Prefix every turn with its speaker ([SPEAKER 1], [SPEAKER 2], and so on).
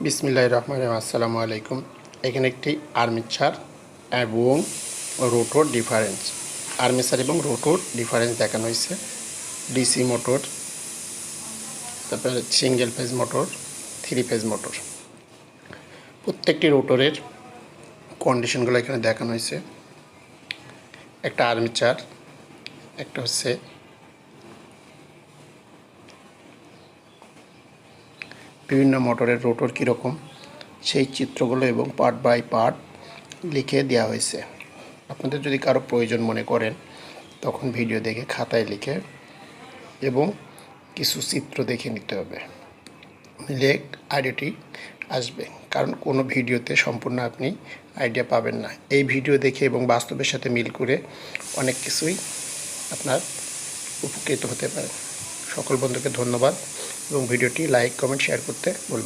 [SPEAKER 1] বিসমিল্লাহির রহমানির রহিম। আসসালামু আলাইকুম। এখানে একটি আর্মেচার এবং রোটর ডিফারেন্স, আর্মেচার এবং রোটর ডিফারেন্স দেখানো হয়েছে। ডিসি মোটর, তারপরে single phase motor, 3 phase motor. প্রত্যেকটি রোটরের কন্ডিশনগুলো এখানে দেখানো হয়েছে। একটা আর্মেচার, একটা হচ্ছে বিভিন্ন মোটরের রোটর কীরকম সেই চিত্রগুলো এবং পার্ট বাই পার্ট লিখে দেওয়া হয়েছে। আপনাদের যদি কারো প্রয়োজন মনে করেন তখন ভিডিও দেখে খাতায় লিখে এবং কিছু চিত্র দেখে নিতে হবে, নিলে আইডিয়াটি আসবে। কারণ কোনো ভিডিওতে সম্পূর্ণ আপনি আইডিয়া পাবেন না। এই ভিডিও দেখে এবং বাস্তবের সাথে মিল করে অনেক কিছুই আপনার উপকৃত হতে পারে। সকল বন্ধুকে ধন্যবাদ এবং ভিডিওটি লাইক, কমেন্ট, শেয়ার করতে বলবেন।